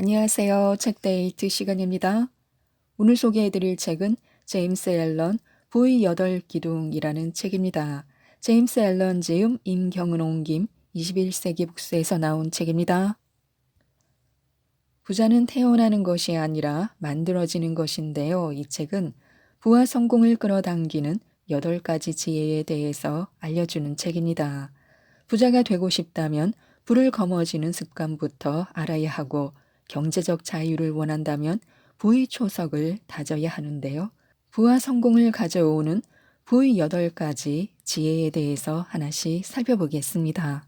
안녕하세요. 책데이트 시간입니다. 오늘 소개해드릴 책은 제임스 앨런 부의 여덟 기둥이라는 책입니다. 제임스 앨런 지음 임경은 옮김 21세기 북스에서 나온 책입니다. 부자는 태어나는 것이 아니라 만들어지는 것인데요. 이 책은 부와 성공을 끌어당기는 8가지 지혜에 대해서 알려주는 책입니다. 부자가 되고 싶다면 부를 거머쥐는 습관부터 알아야 하고 경제적 자유를 원한다면 부의 초석을 다져야 하는데요. 부와 성공을 가져오는 부의 8가지 지혜에 대해서 하나씩 살펴보겠습니다.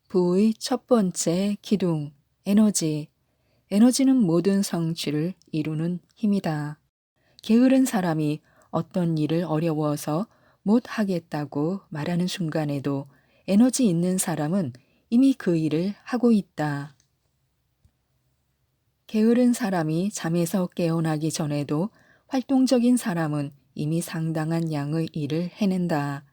부의 첫 번째 기둥, 에너지. 에너지는 모든 성취를 이루는 힘이다. 게으른 사람이 어떤 일을 어려워서 못 하겠다고 말하는 순간에도 에너지 있는 사람은 이미 그 일을 하고 있다. 게으른 사람이 잠에서 깨어나기 전에도 활동적인 사람은 이미 상당한 양의 일을 해낸다.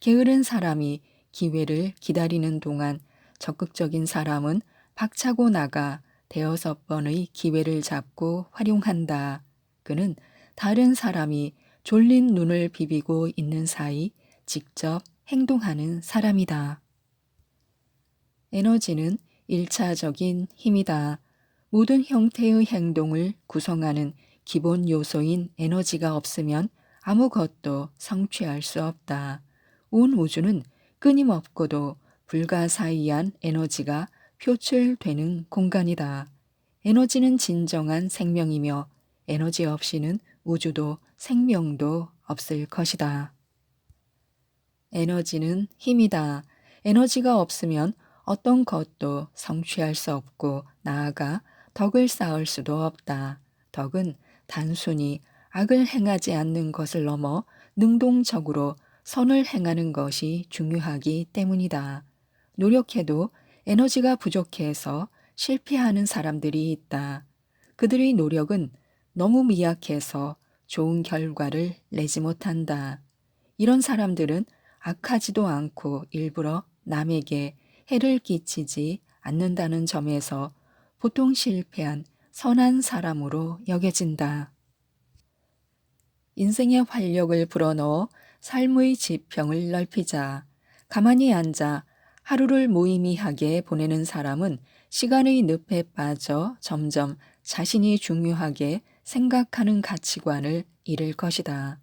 게으른 사람이 기회를 기다리는 동안 적극적인 사람은 박차고 나가 대여섯 번의 기회를 잡고 활용한다. 그는 다른 사람이 졸린 눈을 비비고 있는 사이 직접 행동하는 사람이다. 에너지는 1차적인 힘이다. 모든 형태의 행동을 구성하는 기본 요소인 에너지가 없으면 아무것도 성취할 수 없다. 온 우주는 끊임없고도 불가사의한 에너지가 표출되는 공간이다. 에너지는 진정한 생명이며 에너지 없이는 우주도 생명도 없을 것이다. 에너지는 힘이다. 에너지가 없으면 어떤 것도 성취할 수 없고 나아가 덕을 쌓을 수도 없다. 덕은 단순히 악을 행하지 않는 것을 넘어 능동적으로 선을 행하는 것이 중요하기 때문이다. 노력해도 에너지가 부족해서 실패하는 사람들이 있다. 그들의 노력은 너무 미약해서 좋은 결과를 내지 못한다. 이런 사람들은 악하지도 않고 일부러 남에게 해를 끼치지 않는다는 점에서 보통 실패한 선한 사람으로 여겨진다. 인생의 활력을 불어넣어 삶의 지평을 넓히자. 가만히 앉아 하루를 무의미하게 보내는 사람은 시간의 늪에 빠져 점점 자신이 중요하게 생각하는 가치관을 잃을 것이다.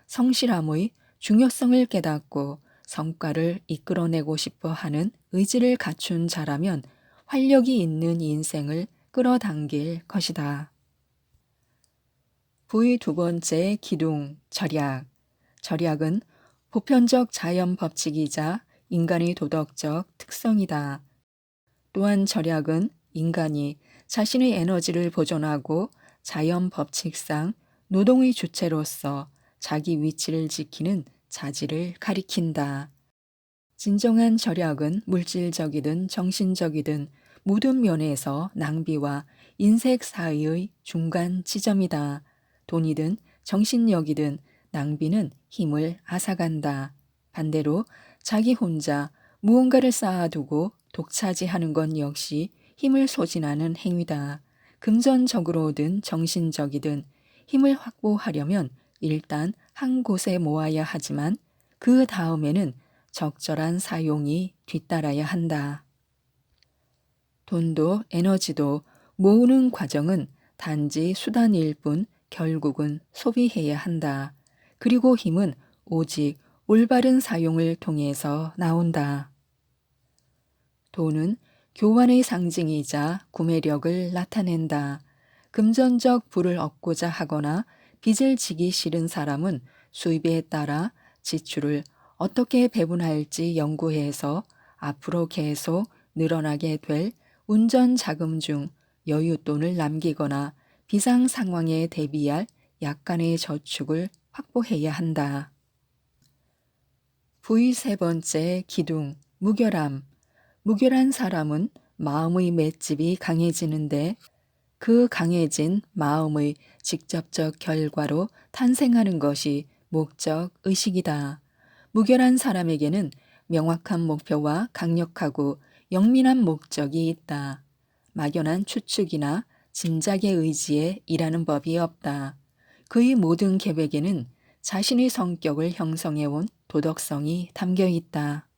성실함의 중요성을 깨닫고 성과를 이끌어내고 싶어 하는 의지를 갖춘 자라면 활력이 있는 인생을 끌어당길 것이다. 부의 두 번째 기둥, 절약. 절약은 보편적 자연 법칙이자 인간의 도덕적 특성이다. 또한 절약은 인간이 자신의 에너지를 보존하고 자연 법칙상 노동의 주체로서 자기 위치를 지키는 자질을 가리킨다. 진정한 절약은 물질적이든 정신적이든 모든 면에서 낭비와 인색 사이의 중간 지점이다. 돈이든 정신력이든 낭비는 힘을 앗아간다. 반대로 자기 혼자 무언가를 쌓아두고 독차지하는 것 역시 힘을 소진하는 행위다. 금전적으로든 정신적이든 힘을 확보하려면 일단 한 곳에 모아야 하지만 그 다음에는 적절한 사용이 뒤따라야 한다. 돈도 에너지도 모으는 과정은 단지 수단일 뿐 결국은 소비해야 한다. 그리고 힘은 오직 올바른 사용을 통해서 나온다. 돈은 교환의 상징이자 구매력을 나타낸다. 금전적 부를 얻고자 하거나 빚을 지기 싫은 사람은 수입에 따라 지출을 어떻게 배분할지 연구해서 앞으로 계속 늘어나게 될 운전 자금 중 여윳돈을 남기거나 비상 상황에 대비할 약간의 저축을 확보해야 한다. 부의 세 번째 기둥, 무결함. 무결한 사람은 마음의 맷집이 강해지는데 그 강해진 마음의 직접적 결과로 탄생하는 것이 목적 의식이다. 무결한 사람에게는 명확한 목표와 강력하고 영민한 목적이 있다. 막연한 추측이나 짐작의 의지에 일하는 법이 없다. 그의 모든 계획에는 자신의 성격을 형성해온 도덕성이 담겨 있다.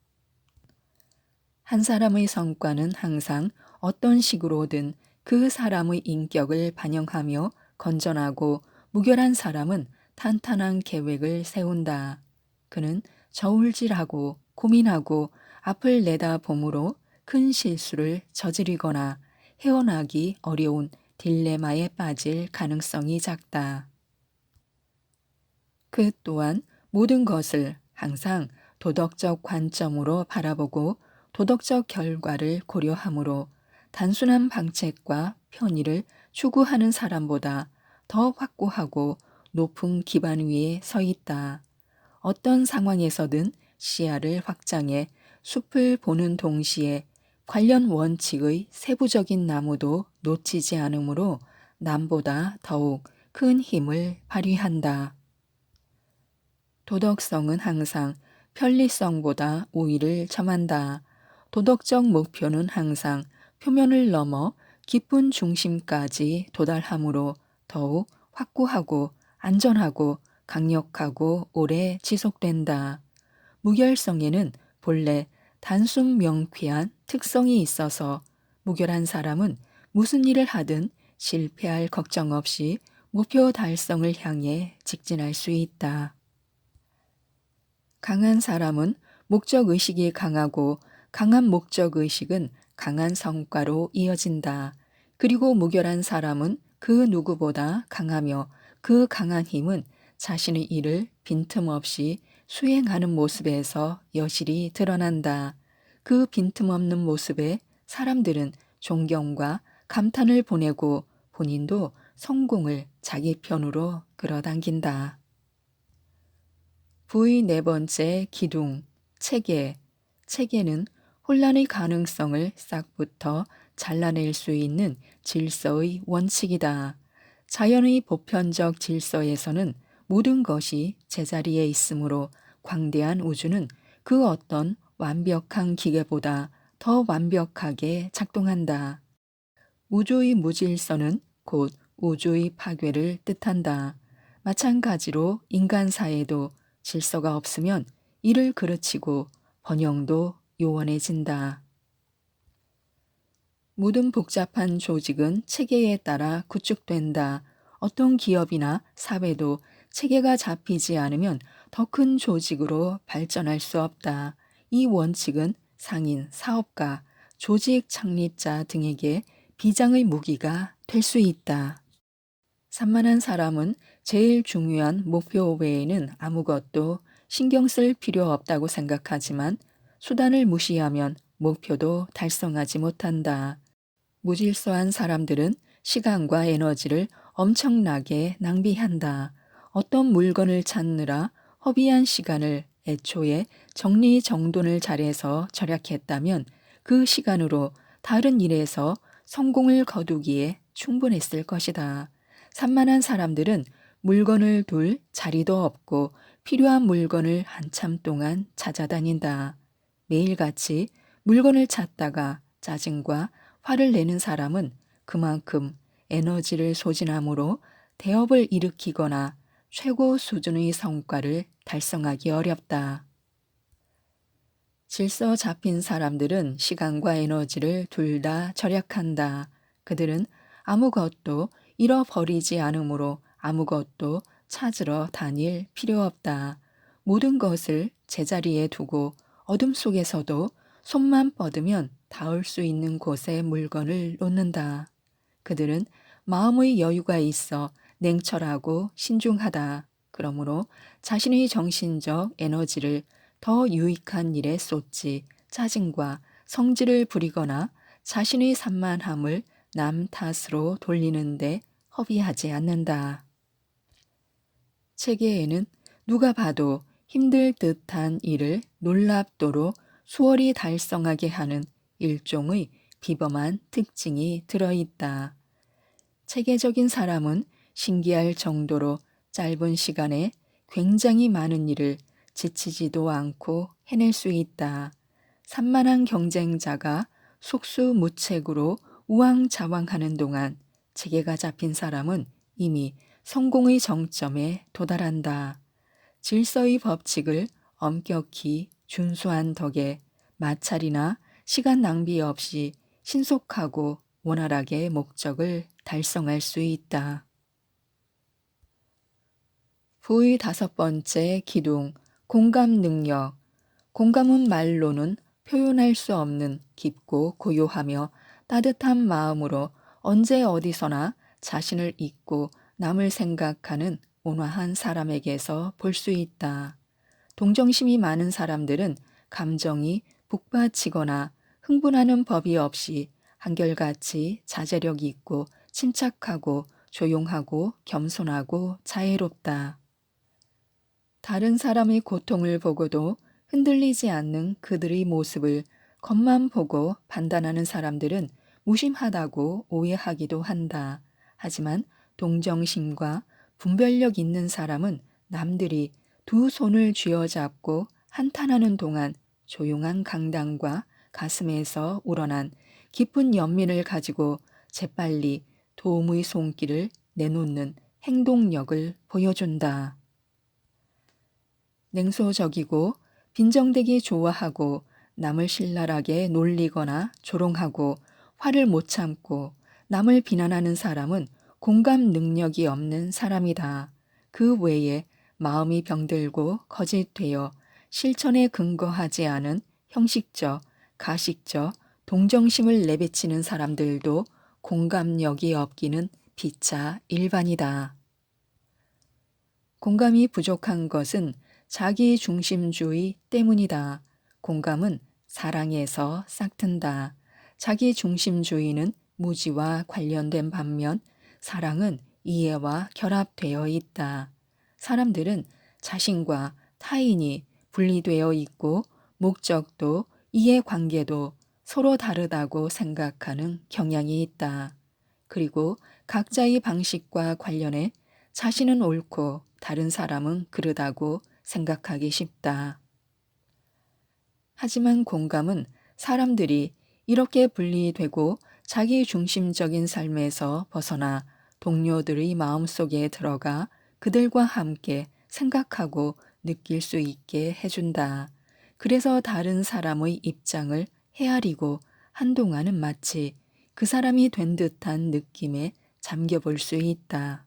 한 사람의 성과는 항상 어떤 식으로든 그 사람의 인격을 반영하며 건전하고 무결한 사람은 탄탄한 계획을 세운다. 그는 저울질하고 고민하고 앞을 내다봄으로 큰 실수를 저지르거나 헤어나기 어려운 딜레마에 빠질 가능성이 작다. 그 또한 모든 것을 항상 도덕적 관점으로 바라보고 도덕적 결과를 고려하므로 단순한 방책과 편의를 추구하는 사람보다 더 확고하고 높은 기반 위에 서 있다. 어떤 상황에서든 시야를 확장해 숲을 보는 동시에 관련 원칙의 세부적인 나무도 놓치지 않으므로 남보다 더욱 큰 힘을 발휘한다. 도덕성은 항상 편리성보다 우위를 점한다. 도덕적 목표는 항상 표면을 넘어 깊은 중심까지 도달하므로 더욱 확고하고 안전하고 강력하고 오래 지속된다. 무결성에는 본래 단순 명쾌한 특성이 있어서 무결한 사람은 무슨 일을 하든 실패할 걱정 없이 목표 달성을 향해 직진할 수 있다. 강한 사람은 목적의식이 강하고 강한 목적의식은 강한 성과로 이어진다. 그리고 무결한 사람은 그 누구보다 강하며 그 강한 힘은 자신의 일을 빈틈없이 수행하는 모습에서 여실히 드러난다. 그 빈틈없는 모습에 사람들은 존경과 감탄을 보내고 본인도 성공을 자기 편으로 끌어당긴다. 부의 네 번째 기둥, 체계. 체계는 혼란의 가능성을 싹부터 잘라낼 수 있는 질서의 원칙이다. 자연의 보편적 질서에서는 모든 것이 제자리에 있으므로 광대한 우주는 그 어떤 완벽한 기계보다 더 완벽하게 작동한다. 우주의 무질서는 곧 우주의 파괴를 뜻한다. 마찬가지로 인간사에도 질서가 없으면 이를 그르치고 번영도 요원해진다. 모든 복잡한 조직은 체계에 따라 구축된다. 어떤 기업이나 사회도 체계가 잡히지 않으면 더 큰 조직으로 발전할 수 없다. 이 원칙은 상인, 사업가, 조직 창립자 등에게 비장의 무기가 될 수 있다. 산만한 사람은 제일 중요한 목표 외에는 아무것도 신경 쓸 필요 없다고 생각하지만 수단을 무시하면 목표도 달성하지 못한다. 무질서한 사람들은 시간과 에너지를 엄청나게 낭비한다. 어떤 물건을 찾느라 허비한 시간을 애초에 정리정돈을 잘해서 절약했다면 그 시간으로 다른 일에서 성공을 거두기에 충분했을 것이다. 산만한 사람들은 물건을 둘 자리도 없고 필요한 물건을 한참 동안 찾아다닌다. 매일같이 물건을 찾다가 짜증과 화를 내는 사람은 그만큼 에너지를 소진하므로 대업을 일으키거나 최고 수준의 성과를 달성하기 어렵다. 질서 잡힌 사람들은 시간과 에너지를 둘 다 절약한다. 그들은 아무것도 잃어버리지 않으므로 아무것도 찾으러 다닐 필요 없다. 모든 것을 제자리에 두고 어둠 속에서도 손만 뻗으면 닿을 수 있는 곳에 물건을 놓는다. 그들은 마음의 여유가 있어 냉철하고 신중하다. 그러므로 자신의 정신적 에너지를 더 유익한 일에 쏟지 짜증과 성질을 부리거나 자신의 산만함을 남 탓으로 돌리는데 허비하지 않는다. 체계에는 누가 봐도 힘들 듯한 일을 놀랍도록 수월히 달성하게 하는 일종의 비범한 특징이 들어있다. 체계적인 사람은 신기할 정도로 짧은 시간에 굉장히 많은 일을 지치지도 않고 해낼 수 있다. 산만한 경쟁자가 속수무책으로 우왕좌왕하는 동안 체계가 잡힌 사람은 이미 성공의 정점에 도달한다. 질서의 법칙을 엄격히 준수한 덕에 마찰이나 시간 낭비 없이 신속하고 원활하게 목적을 달성할 수 있다. 부의 5번째 기둥, 공감 능력. 공감은 말로는 표현할 수 없는 깊고 고요하며 따뜻한 마음으로 언제 어디서나 자신을 잊고 남을 생각하는 온화한 사람에게서 볼 수 있다. 동정심이 많은 사람들은 감정이 북받치거나 흥분하는 법이 없이 한결같이 자제력 있고 침착하고 조용하고 겸손하고 자애롭다. 다른 사람의 고통을 보고도 흔들리지 않는 그들의 모습을 겉만 보고 판단하는 사람들은 무심하다고 오해하기도 한다. 하지만 동정심과 분별력 있는 사람은 남들이 두 손을 쥐어잡고 한탄하는 동안 조용한 강단과 가슴에서 우러난 깊은 연민을 가지고 재빨리 도움의 손길을 내놓는 행동력을 보여준다. 냉소적이고 빈정대기 좋아하고 남을 신랄하게 놀리거나 조롱하고 화를 못 참고 남을 비난하는 사람은 공감 능력이 없는 사람이다. 그 외에 마음이 병들고 거짓되어 실천에 근거하지 않은 형식적, 가식적, 동정심을 내비치는 사람들도 공감력이 없기는 피차 일반이다. 공감이 부족한 것은 자기 중심주의 때문이다. 공감은 사랑에서 싹튼다. 자기 중심주의는 무지와 관련된 반면 사랑은 이해와 결합되어 있다. 사람들은 자신과 타인이 분리되어 있고 목적도 이해관계도 서로 다르다고 생각하는 경향이 있다. 그리고 각자의 방식과 관련해 자신은 옳고 다른 사람은 그르다고 생각하기 쉽다. 하지만 공감은 사람들이 이렇게 분리되고 자기 중심적인 삶에서 벗어나 동료들의 마음속에 들어가 그들과 함께 생각하고 느낄 수 있게 해준다. 그래서 다른 사람의 입장을 헤아리고 한동안은 마치 그 사람이 된 듯한 느낌에 잠겨볼 수 있다.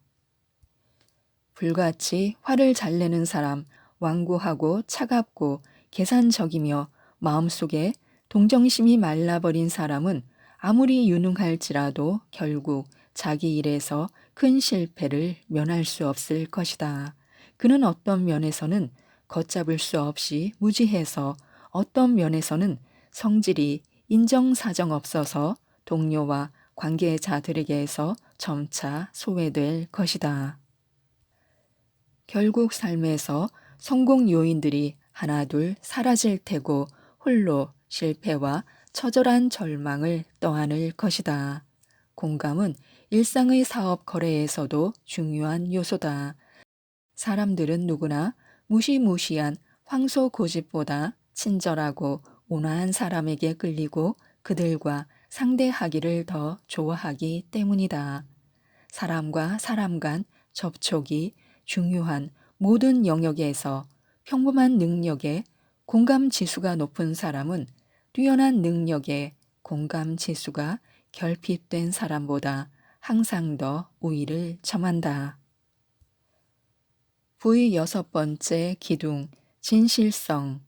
불같이 화를 잘 내는 사람, 완고하고 차갑고 계산적이며 마음속에 동정심이 말라버린 사람은 아무리 유능할지라도 결국 자기 일에서 큰 실패를 면할 수 없을 것이다. 그는 어떤 면에서는 걷잡을 수 없이 무지해서 어떤 면에서는 성질이 인정사정 없어서 동료와 관계자들에게서 점차 소외될 것이다. 결국 삶에서 성공 요인들이 하나둘 사라질 테고 홀로 실패와 처절한 절망을 떠안을 것이다. 공감은 일상의 사업 거래에서도 중요한 요소다. 사람들은 누구나 무시무시한 황소 고집보다 친절하고 온화한 사람에게 끌리고 그들과 상대하기를 더 좋아하기 때문이다. 사람과 사람 간 접촉이 중요한 모든 영역에서 평범한 능력에 공감 지수가 높은 사람은 뛰어난 능력에 공감 지수가 결핍된 사람보다 항상 더 우위를 점한다. 부의 6번째 기둥, 진실성.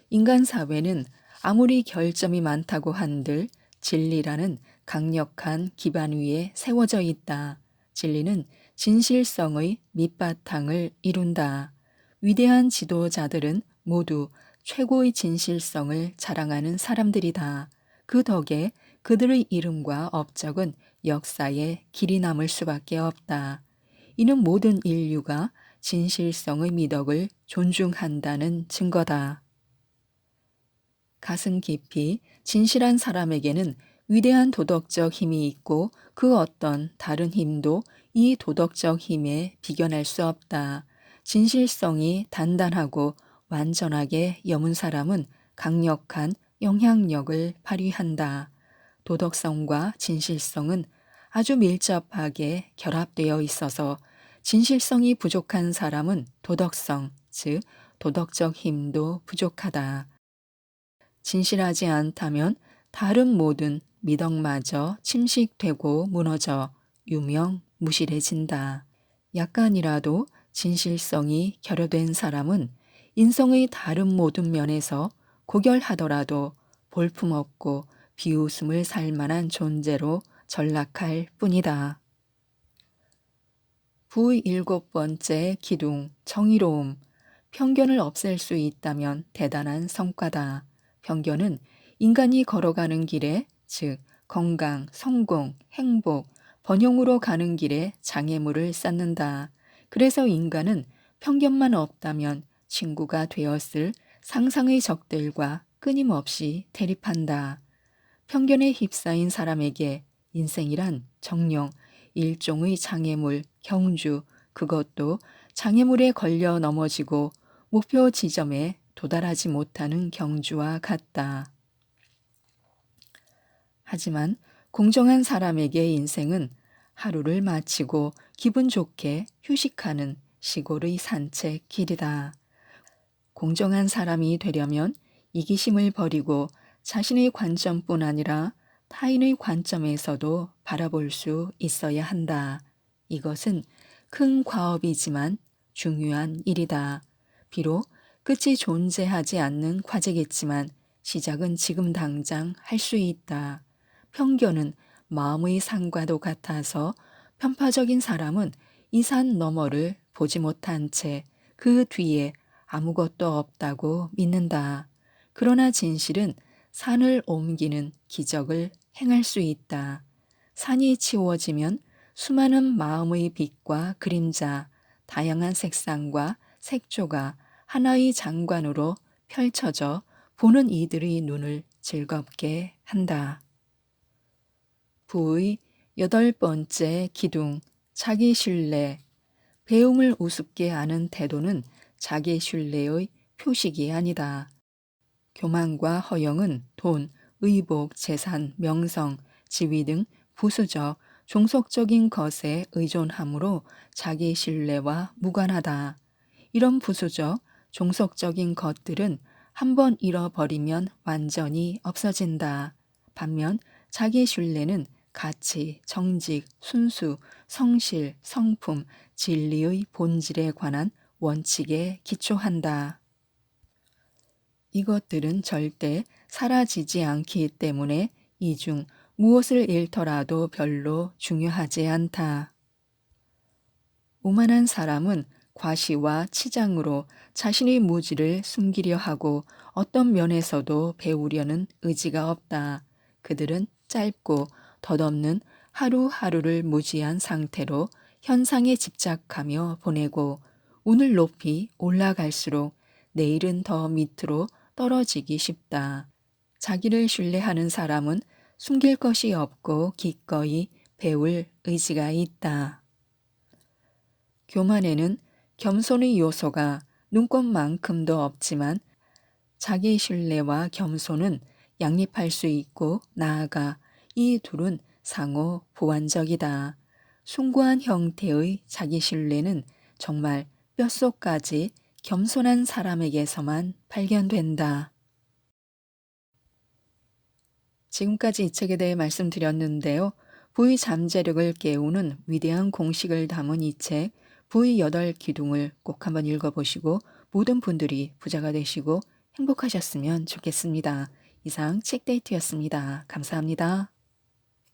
인간 사회는 아무리 결점이 많다고 한들 진리라는 강력한 기반 위에 세워져 있다. 진리는 진실성의 밑바탕을 이룬다. 위대한 지도자들은 모두 최고의 진실성을 자랑하는 사람들이다. 그 덕에 그들의 이름과 업적은 역사에 길이 남을 수밖에 없다. 이는 모든 인류가 진실성의 미덕을 존중한다는 증거다. 가슴 깊이 진실한 사람에게는 위대한 도덕적 힘이 있고 그 어떤 다른 힘도 이 도덕적 힘에 비견할 수 없다. 진실성이 단단하고 완전하게 여문 사람은 강력한 영향력을 발휘한다. 도덕성과 진실성은 아주 밀접하게 결합되어 있어서 진실성이 부족한 사람은 도덕성, 즉 도덕적 힘도 부족하다. 진실하지 않다면 다른 모든 미덕마저 침식되고 무너져 유명무실해진다. 약간이라도 진실성이 결여된 사람은 인성의 다른 모든 면에서 고결하더라도 볼품없고 비웃음을 살 만한 존재로 전락할 뿐이다. 부 7번째 기둥, 정의로움. 편견을 없앨 수 있다면 대단한 성과다. 편견은 인간이 걸어가는 길에, 즉 건강, 성공, 행복, 번영으로 가는 길에 장애물을 쌓는다. 그래서 인간은 편견만 없다면 친구가 되었을 상상의 적들과 끊임없이 대립한다. 편견에 휩싸인 사람에게 인생이란 정령 일종의 장애물, 경주, 그것도 장애물에 걸려 넘어지고 목표 지점에 도달하지 못하는 경주와 같다. 하지만 공정한 사람에게 인생은 하루를 마치고 기분 좋게 휴식하는 시골의 산책 길이다. 공정한 사람이 되려면 이기심을 버리고 자신의 관점뿐 아니라 타인의 관점에서도 바라볼 수 있어야 한다. 이것은 큰 과업이지만 중요한 일이다. 비록 끝이 존재하지 않는 과제겠지만 시작은 지금 당장 할 수 있다. 편견은 마음의 산과도 같아서 편파적인 사람은 이 산 너머를 보지 못한 채 그 뒤에 아무것도 없다고 믿는다. 그러나 진실은 산을 옮기는 기적을 행할 수 있다. 산이 치워지면 수많은 마음의 빛과 그림자, 다양한 색상과 색조가 하나의 장관으로 펼쳐져 보는 이들의 눈을 즐겁게 한다. 부의 8번째 기둥, 자기 신뢰. 배움을 우습게 아는 태도는 자기 신뢰의 표식이 아니다. 교만과 허영은 돈, 의복, 재산, 명성, 지위 등 부수적, 종속적인 것에 의존함으로 자기 신뢰와 무관하다. 이런 부수적, 종속적인 것들은 한번 잃어버리면 완전히 없어진다. 반면 자기 신뢰는 가치, 정직, 순수, 성실, 성품, 진리의 본질에 관한 원칙에 기초한다. 이것들은 절대 사라지지 않기 때문에 이 중 무엇을 잃더라도 별로 중요하지 않다. 오만한 사람은 과시와 치장으로 자신의 무지를 숨기려 하고 어떤 면에서도 배우려는 의지가 없다. 그들은 짧고 덧없는 하루하루를 무지한 상태로 현상에 집착하며 보내고 오늘 높이 올라갈수록 내일은 더 밑으로 떨어지기 쉽다. 자기를 신뢰하는 사람은 숨길 것이 없고 기꺼이 배울 의지가 있다. 교만에는 겸손의 요소가 눈꽃만큼도 없지만 자기 신뢰와 겸손은 양립할 수 있고 나아가 이 둘은 상호 보완적이다. 숭고한 형태의 자기 신뢰는 정말 뼛속까지 겸손한 사람에게서만 발견된다. 지금까지 이 책에 대해 말씀드렸는데요. 부의 잠재력을 깨우는 위대한 공식을 담은 이 책, 부의 8기둥을 꼭 한번 읽어보시고 모든 분들이 부자가 되시고 행복하셨으면 좋겠습니다. 이상 책데이트였습니다. 감사합니다.